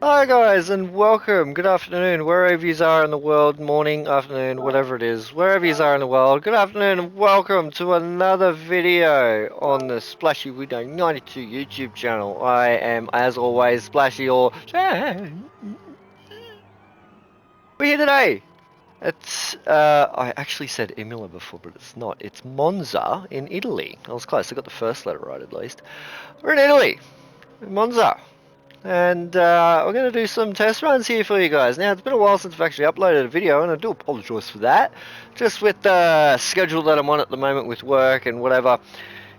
Hi guys and welcome, good afternoon, wherever you are in the world, morning, afternoon, whatever it is, wherever you are in the world, good afternoon and welcome to another video on the Splashy Widow 92 YouTube channel. I am, as always, Splashy or we're here today. I actually said Imola before, but it's not. It's Monza in Italy. I was close, I got the first letter right at least. We're in Italy, in Monza. And we're going to do some test runs here for you guys. Now, it's been a while since I've actually uploaded a video, and I do apologise for that. Just with the schedule that I'm on at the moment with work and whatever,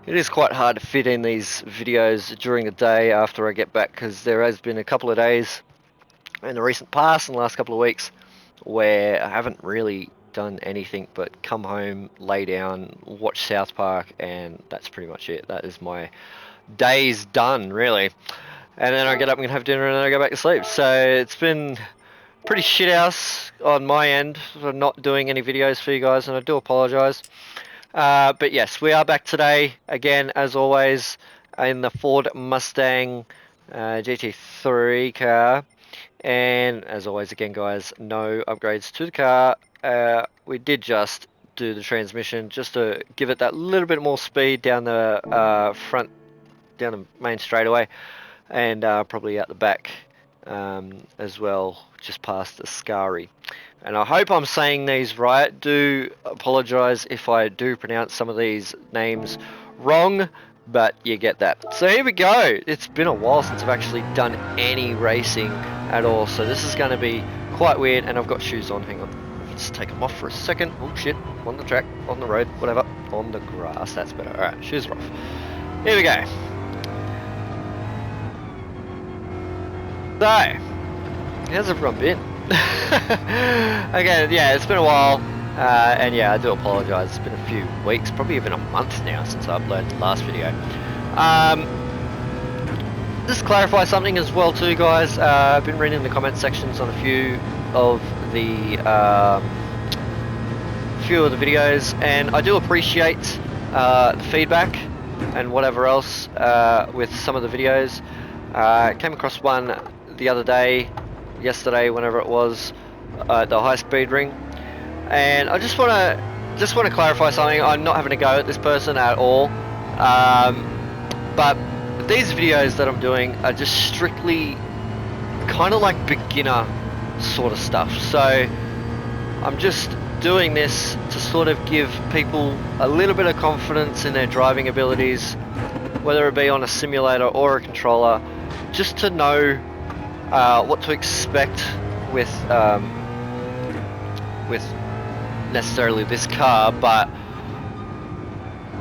it is quite hard to fit in these videos during the day after I get back, because there has been a couple of days in the recent past, in the last couple of weeks, where I haven't really done anything but come home, lay down, watch South Park, and that's pretty much it. That is my day's done, really. And then I get up and have dinner and then I go back to sleep. So it's been pretty shit house on my end for not doing any videos for you guys, and I do apologise. But yes, we are back today again, as always, in the Ford Mustang GT3 car. And as always, again, guys, no upgrades to the car. We did just do the transmission just to give it that little bit more speed down the front, down the main straightaway, and probably out the back as well, just past the Scari. And I hope I'm saying these right. Do apologise if I do pronounce some of these names wrong, but you get that. So here we go. It's been a while since I've actually done any racing at all, so this is going to be quite weird. And I've got shoes on. Hang on, let's take them off for a second. Oh shit, on the track, on the road, whatever. On the grass, that's better. Alright, shoes are off. Here we go. So, how's everyone been? Again, yeah, it's been a while, and yeah, I do apologise. It's been a few weeks, probably even a month now since I uploaded the last video. Just to clarify something as well too, guys. I've been reading the comment sections on a few of the videos, and I do appreciate the feedback and whatever else with some of the videos. I came across one the other day, yesterday, whenever it was, the high speed ring, and I just want to clarify something. I'm not having a go at this person at all, but these videos that I'm doing are just strictly kind of like beginner sort of stuff. So I'm just doing this to sort of give people a little bit of confidence in their driving abilities, whether it be on a simulator or a controller, just to know what to expect with necessarily this car, but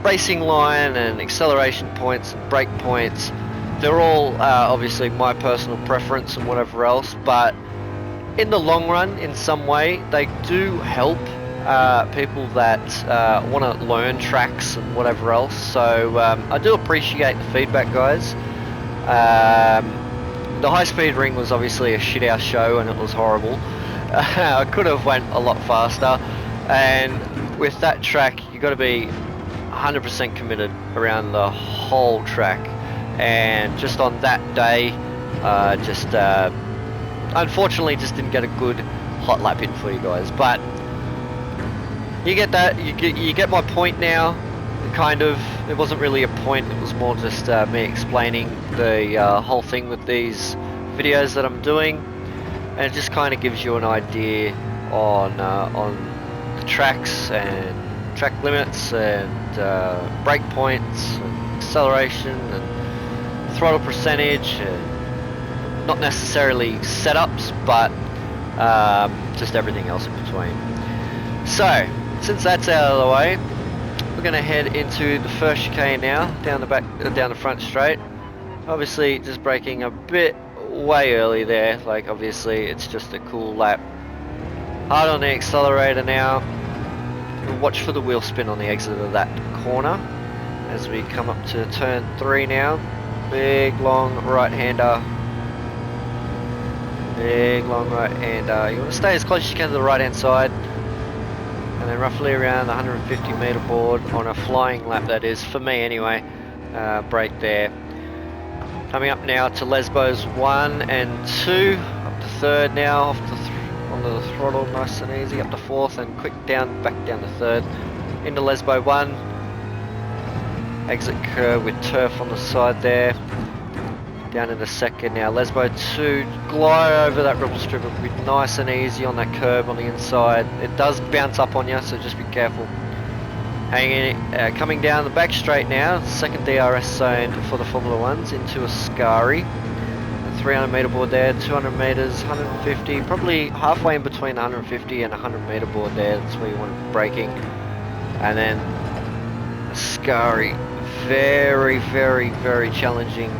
racing line and acceleration points and brake points, they're all obviously my personal preference and whatever else, but in the long run, in some way, they do help people that want to learn tracks and whatever else. So I do appreciate the feedback, guys. The high speed ring was obviously a shit house show and it was horrible. I could have went a lot faster, and with that track you got to be 100% committed around the whole track, and just on that day unfortunately just didn't get a good hot lap in for you guys. But you get that, you get my point now. Kind of, it wasn't really a point, it was more just me explaining the whole thing with these videos that I'm doing, and it just kind of gives you an idea on the tracks and track limits and brake points and acceleration and throttle percentage, and not necessarily setups, but just everything else in between. So since that's out of the way, we're going to head into the first chicane now, down the front straight. Obviously just braking a bit way early there, like obviously it's just a cool lap. Hard on the accelerator now. We'll watch for the wheel spin on the exit of that corner as we come up to turn 3 now. Big long right hander. Big long right hander. You want to stay as close as you can to the right hand side. And then roughly around the 150 meter board on a flying lap, that is, for me anyway, brake there. Coming up now to Lesbos 1 and 2, up to 3rd now, off the onto the throttle, nice and easy, up to 4th and quick down, back down to 3rd, into Lesbo 1, exit curve with turf on the side there, down into 2nd now, Lesbo 2, glide over that ripple strip, it'll be nice and easy on that curb on the inside, it does bounce up on you, so just be careful. Coming down the back straight now, 2nd DRS zone for the Formula 1s into Ascari. 300 metre board there, 200 metres, 150, probably halfway in between 150 and 100 metre board there, that's where you want braking. And then Ascari, very, very, very challenging.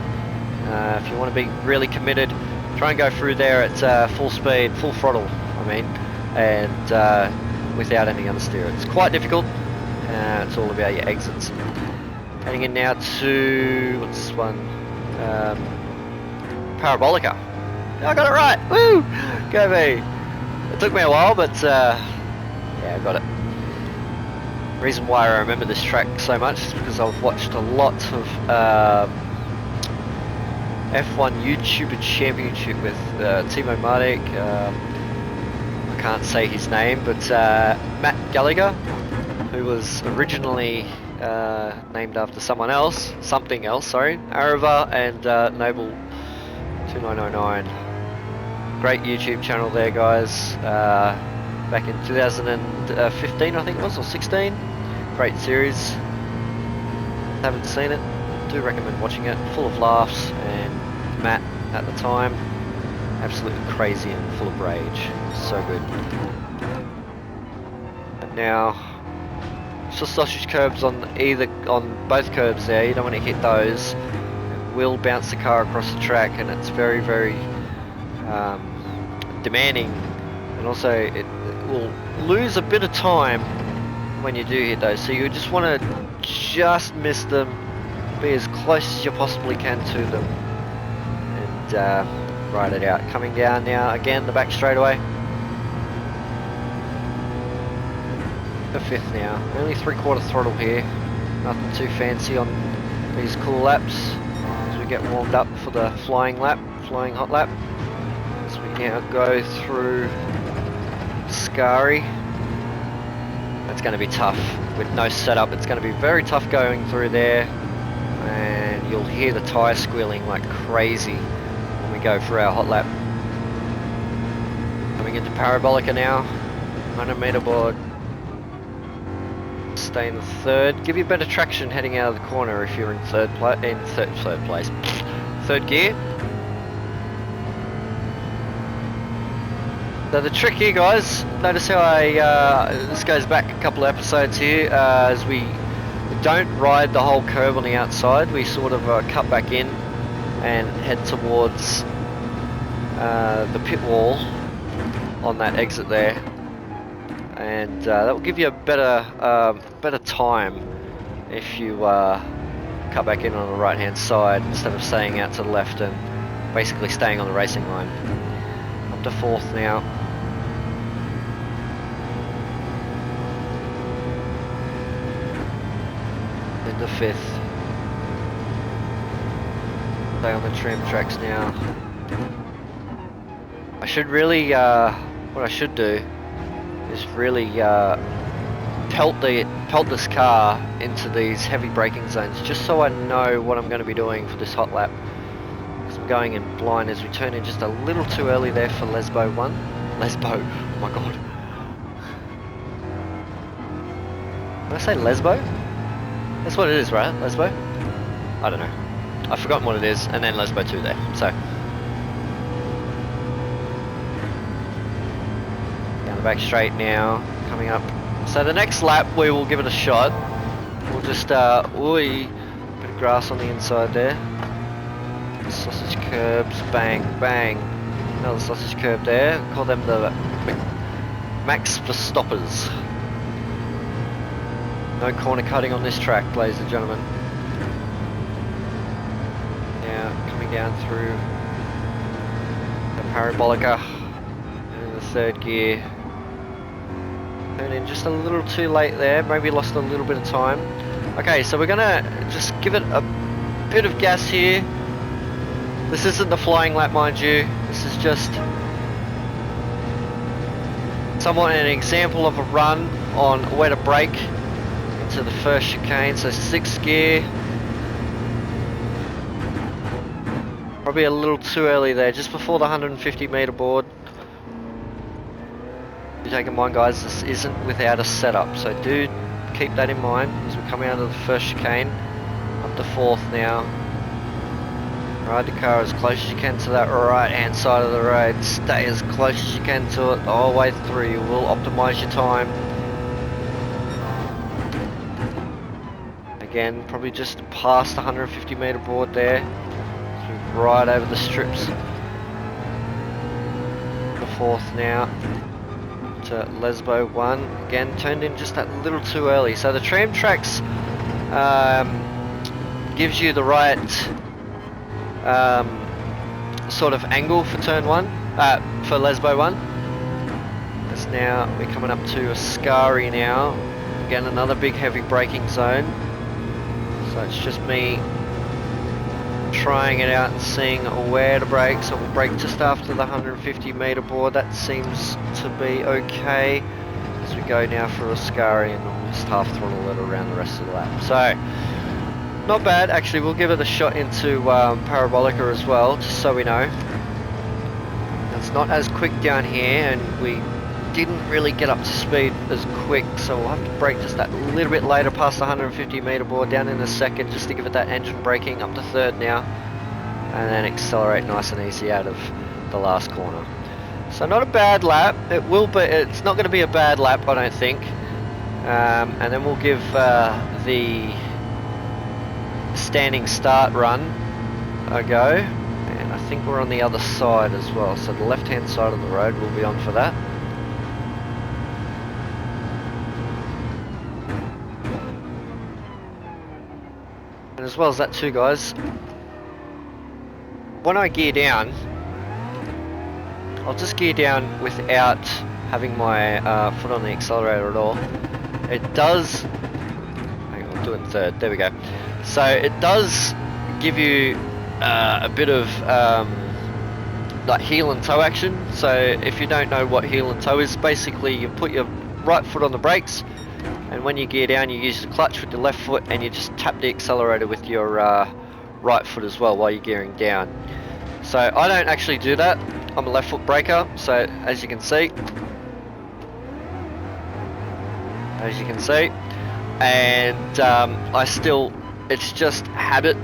If you want to be really committed, try and go through there at full speed, full throttle, I mean, and without any understeer. It's quite difficult. It's all about your exits. Heading in now to, what's this one? Parabolica. I got it right! Woo! Go me! It took me a while, but yeah, I got it. The reason why I remember this track so much is because I've watched a lot of F1 YouTuber Championship with Timo Mardik. I can't say his name, but Matt Gallagher, who was originally named after something else, Arava and Noble 2909. Great YouTube channel there, guys. Back in 2015, I think it was, or 16. Great series. Haven't seen it, do recommend watching it. Full of laughs, and Matt at the time, absolutely crazy and full of rage. So good. And now, just sausage curbs on both curbs there. You don't want to hit those. It will bounce the car across the track, and it's very, very demanding, and also it will lose a bit of time when you do hit those. So you just want to just miss them, be as close as you possibly can to them, and ride it out. Coming down now again the back straightaway. The 5th now, only 3/4 throttle here, nothing too fancy on these cool laps as we get warmed up for the flying hot lap. As we now go through Scari. It's going to be tough with no setup, it's going to be very tough going through there, and you'll hear the tyre squealing like crazy when we go through our hot lap. Coming into Parabolica now, 100 metre board. Stay in the 3rd. Give you better traction heading out of the corner if you're in third place. 3rd gear. So the trick here, guys, notice how this goes back a couple of episodes here, as we don't ride the whole curve on the outside, we sort of cut back in and head towards the pit wall on that exit there. And that will give you a better time if you cut back in on the right hand side instead of staying out to the left and basically staying on the racing line. Up to 4th now. Into 5th. Stay on the trim tracks now. I should really, what I should do is really pelt this car into these heavy braking zones, just so I know what I'm going to be doing for this hot lap. Because I'm going in blind as we turn in just a little too early there for Lesbo 1. Lesbo, oh my god. Did I say Lesbo? That's what it is, right? Lesbo? I don't know. I've forgotten what it is, and then Lesbo 2 there, so. The back straight now, coming up. So the next lap we will give it a shot. We'll just, bit of grass on the inside there. Sausage curbs, bang, bang. Another sausage curb there. Call them the Max Verstoppers. No corner cutting on this track, ladies and gentlemen. Now coming down through the Parabolica in the 3rd gear. Turn in just a little too late there, maybe lost a little bit of time. Okay, so we're gonna just give it a bit of gas here, This isn't the flying lap, mind you. This is just somewhat an example of a run on where to brake into the first chicane. So 6th gear. Probably a little too early there, just before the 150 meter board. Do take in mind, guys, this isn't without a setup, so do keep that in mind as we come out of the first chicane. Up to 4th now. Ride the car as close as you can to that right hand side of the road. Stay as close as you can to it the whole way through. You will optimise your time. Again, probably just past the 150 meter board there. So right over the strips. The 4th now to Lesbo 1. Again, turned in just that little too early. So the tram tracks gives you the right sort of angle for turn 1, for Lesbo 1. As now we're coming up to Ascari now. Again, another big heavy braking zone. So it's just me trying it out and seeing where to brake. So we'll brake just after the 150 meter board. That seems to be okay. As we go now for Ascari, and we'll just half throttle it around the rest of the lap. So not bad, actually. We'll give it a shot into Parabolica as well, just so we know. It's not as quick down here, and we didn't really get up to speed as quick, so we'll have to brake just that little bit later past the 150 meter board, down in a second, just to give it that engine braking. Up to 3rd now, and then accelerate nice and easy out of the last corner. So not a bad lap. It will be. It's not going to be a bad lap, I don't think. And then we'll give the standing start run a go, and I think we're on the other side as well, so the left hand side of the road will be on for that. And as well as that too, guys, when I gear down, I'll just gear down without having my foot on the accelerator at all. It does, hang on, I'll do it in 3rd, there we go. So it does give you a bit of like heel and toe action. So if you don't know what heel and toe is, basically you put your right foot on the brakes, and when you gear down you use the clutch with your left foot, and you just tap the accelerator with your right foot as well while you're gearing down. So I don't actually do that. I'm a left foot braker, so as you can see, and I still, it's just habit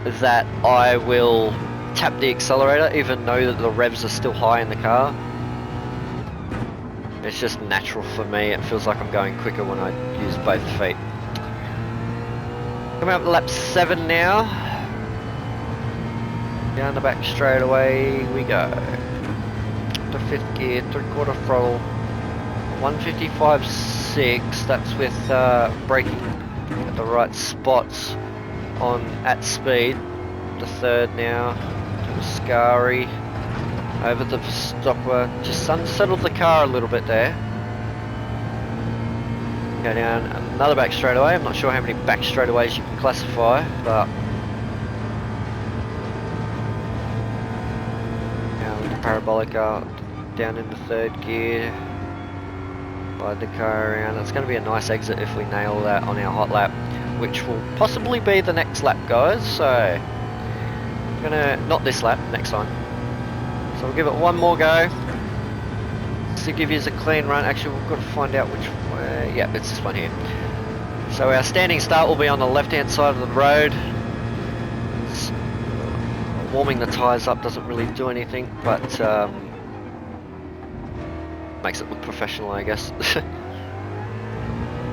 that I will tap the accelerator even though that the revs are still high in the car. It's just natural for me. It feels like I'm going quicker when I use both feet. Coming up to lap 7 now. Down the back straight away we go. To 5th gear, 3/4 throttle. 155.6, that's with braking at the right spots on at speed. The 3rd now to Ascari, over the stopper, just unsettled the car a little bit there. Go down another back straightaway. I'm not sure how many back straightaways you can classify, but now with the Parabolica down in the 3rd gear. Ride the car around. It's going to be a nice exit if we nail that on our hot lap, which will possibly be the next lap, guys. So I'm gonna, not this lap, next time. So we'll give it one more go to give you a clean run. Actually, we've got to find out which way. Yeah, it's this one here. So our standing start will be on the left hand side of the road. Warming the tyres up doesn't really do anything, but makes it look professional, I guess.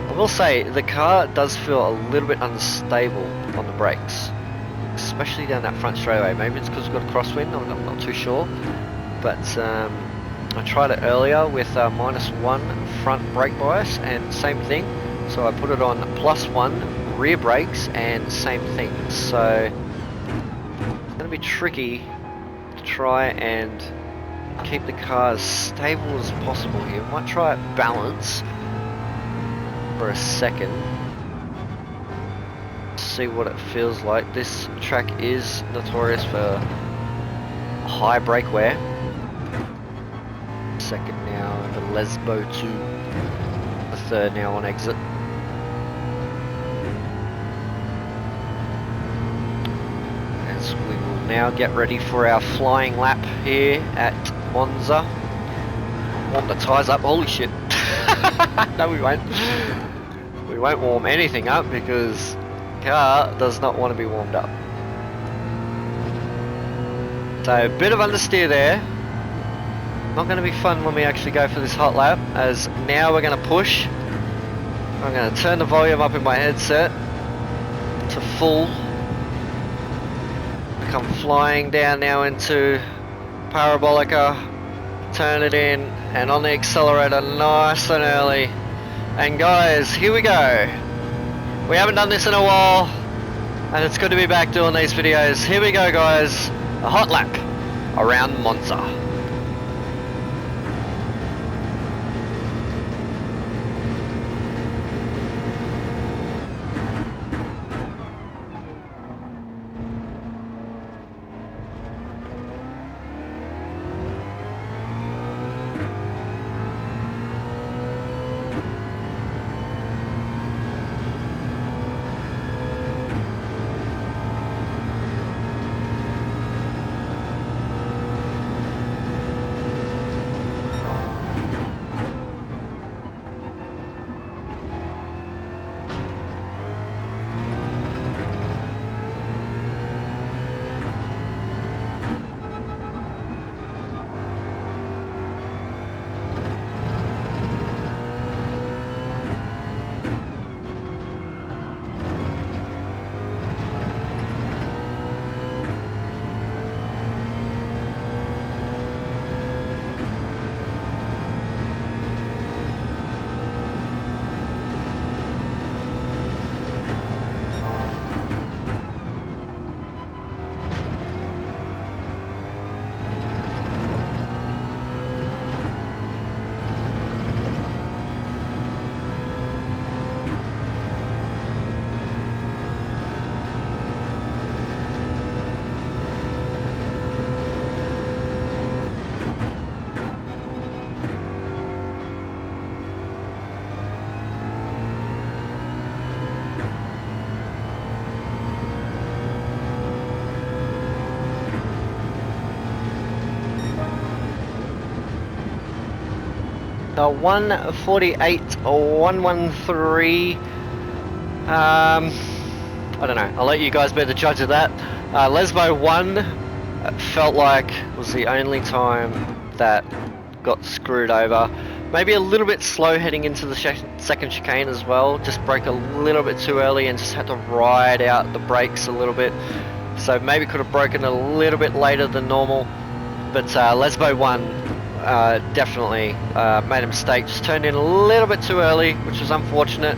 I will say the car does feel a little bit unstable on the brakes, especially down that front straightaway. Maybe it's because we've got a crosswind, I'm not too sure, but I tried it earlier with -1 front brake bias and same thing, so I put it on +1 rear brakes and same thing. So it's going to be tricky to try and keep the car as stable as possible here. Might try it balance for a second, see what it feels like. This track is notorious for high brake wear. Second now into Lesbo 2. The third now on exit. As we will now get ready for our flying lap here at Monza. Warm the tyres up. Holy shit. No, we won't. We won't warm anything up because the car does not want to be warmed up. So a bit of understeer there. Not going to be fun when we actually go for this hot lap, as now we're going to push. I'm going to turn the volume up in my headset to full. Come flying down now into Parabolica. Turn it in and on the accelerator nice and early. And guys, here we go. We haven't done this in a while and it's good to be back doing these videos. Here we go guys, a hot lap around Monza. The 148.113. I don't know. I'll let you guys be the judge of that. Lesbo 1 felt like was the only time that got screwed over. Maybe a little bit slow heading into the second chicane as well. Just broke a little bit too early and just had to ride out the brakes a little bit. So maybe could have broken a little bit later than normal. But Lesbo 1 definitely made a mistake. Just turned in a little bit too early, which was unfortunate.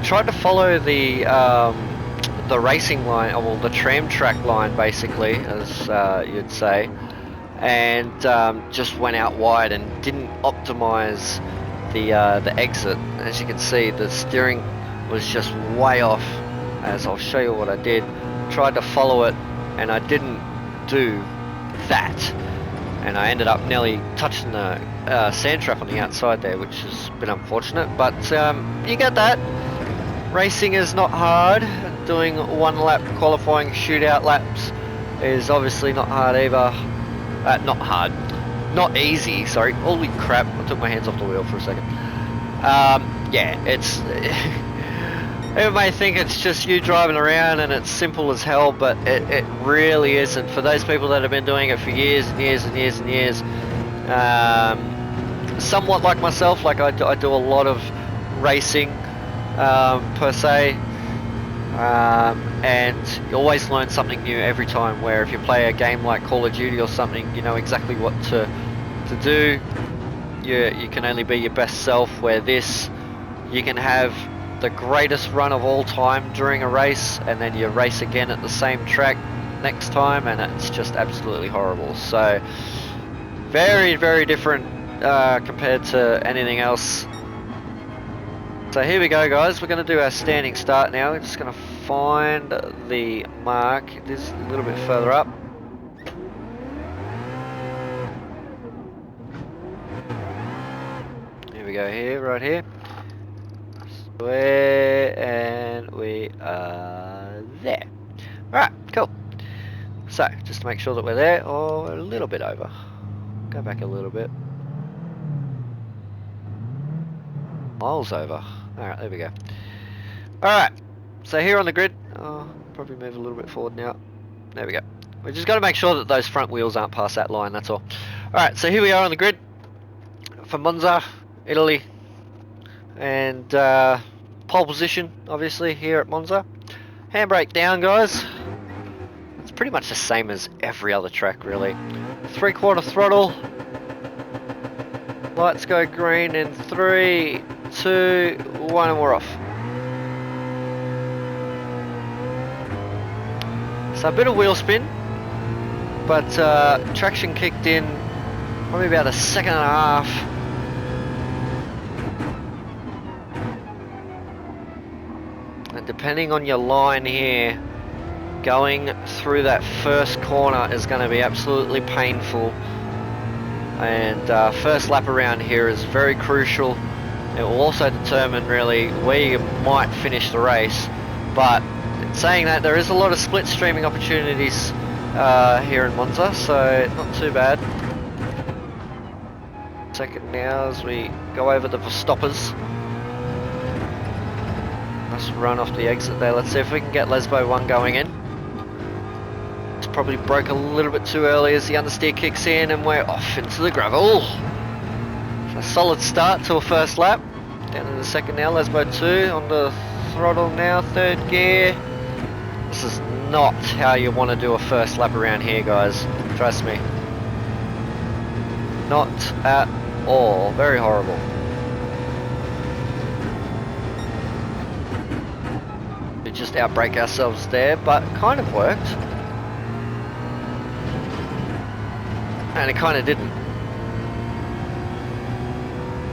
Tried to follow the racing line, or well, the tram track line, basically, as you'd say, and just went out wide and didn't optimize the exit. As you can see, the steering was just way off. As I'll show you what I did. Tried to follow it, and I didn't do that. And I ended up nearly touching the sand trap on the outside there, which is a bit unfortunate, but you get that. Racing is not hard. Doing one lap qualifying shootout laps is obviously not hard either. Not hard. Not easy, sorry. Holy crap, I took my hands off the wheel for a second. Yeah, it's... You may think it's just you driving around and it's simple as hell, but it really isn't. For those people that have been doing it for years and years and years and years, somewhat like myself, like I do a lot of racing per se, and you always learn something new every time, where if you play a game like Call of Duty or something, you know exactly what to do. You can only be your best self, where this, you can have the greatest run of all time during a race, and then you race again at the same track next time, and it's just absolutely horrible. So very, very different compared to anything else. So here we go guys, we're going to do our standing start now. We're just going to find the mark. It is a little bit further up. go here, right here. Square, and we are there. Alright, cool. So, just to make sure that we're there, or a little bit over. Go back a little bit. Miles over. Alright, there we go. Alright, so here on the grid, probably move a little bit forward now. There we go. We just got to make sure that those front wheels aren't past that line, that's all. Alright, so here we are on the grid for Monza, Italy. And pole position, obviously, here at Monza. Handbrake down, guys. It's pretty much the same as every other track, really. 3/4 throttle. Lights go green in 3, 2, 1, and we're off. So a bit of wheel spin, but traction kicked in probably about a second and a half. And depending on your line here, going through that first corner is going to be absolutely painful. And first lap around here is very crucial. It will also determine really where you might finish the race. But in saying that, there is a lot of split streaming opportunities here in Monza, so not too bad. Second now as we go over the stoppers. Let's run off the exit there. Let's see if we can get Lesbo 1 going in. It's probably broke a little bit too early as the understeer kicks in and we're off into the gravel. A solid start to a first lap. Down in the second now, Lesbo 2 on the throttle now, third gear. This is not how you want to do a first lap around here, guys. Trust me. Not at all. Very horrible. We just outbrake ourselves there, but it kind of worked. And it kind of didn't.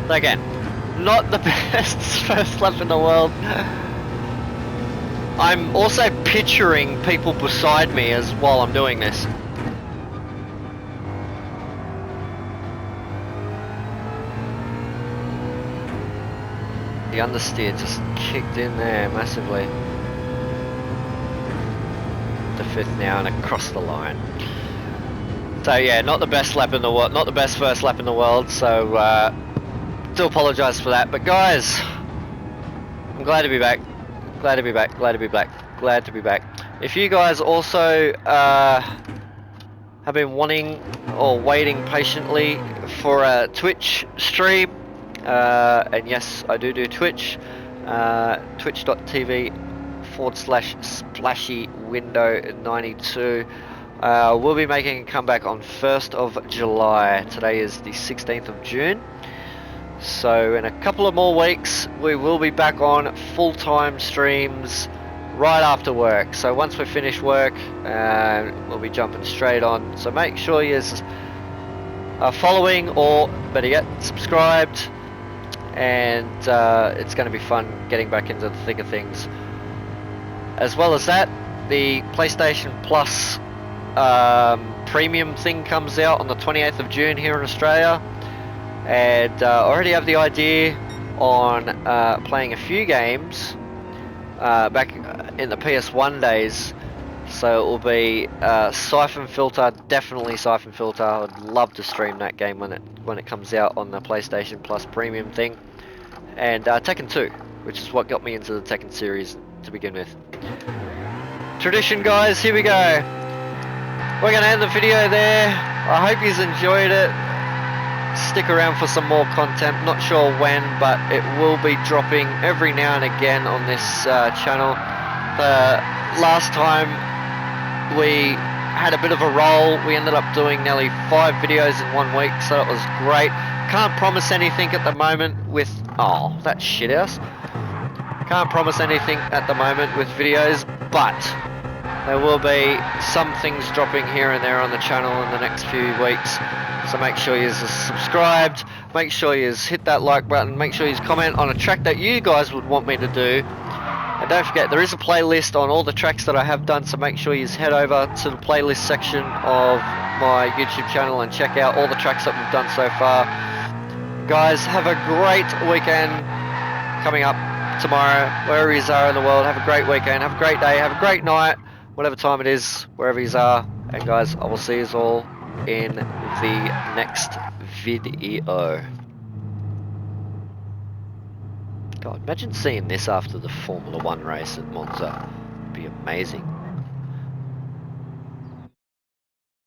Again, not the best first lap in the world. I'm also picturing people beside me as while I'm doing this. The understeer just kicked in there massively. The fifth now and across the line. So yeah, not the best lap in the world, not the best first lap in the world, so do apologise for that. But guys, I'm glad to be back. Glad to be back, glad to be back, glad to be back. If you guys also have been wanting or waiting patiently for a Twitch stream, and yes, I do Twitch, twitch.tv/SplashyWindow92. We'll be making a comeback on 1st of July. Today is the 16th of June. So in a couple of more weeks, we will be back on full-time streams right after work. So once we finish work, we'll be jumping straight on. So make sure you're following, or better yet, subscribed. And it's going to be fun getting back into the thick of things. As well as that, the PlayStation Plus premium thing comes out on the 28th of June here in Australia. And I already have the idea on playing a few games back in the PS1 days. So it will be Siphon Filter, definitely Siphon Filter. I would love to stream that game when it comes out on the PlayStation Plus premium thing. And Tekken 2, which is what got me into the Tekken series to begin with. Tradition, guys, here we go. We're going to end the video there. I hope you've enjoyed it. Stick around for some more content, not sure when, but it will be dropping every now and again on this channel. The last time we had a bit of a roll, we ended up doing nearly 5 videos in 1 week, so it was great. Can't promise anything at the moment with, oh, that shithouse. Can't promise anything at the moment with videos, but there will be some things dropping here and there on the channel in the next few weeks. So make sure you're subscribed, make sure you hit that like button, make sure you comment on a track that you guys would want me to do. And don't forget, there is a playlist on all the tracks that I have done, so make sure you head over to the playlist section of my YouTube channel and check out all the tracks that we've done so far. Guys, have a great weekend coming up tomorrow, wherever you are in the world. Have a great weekend, have a great day, have a great night, whatever time it is, wherever you are. And guys, I will see you all in the next video. God, imagine seeing this after the Formula 1 race at Monza. It'd be amazing.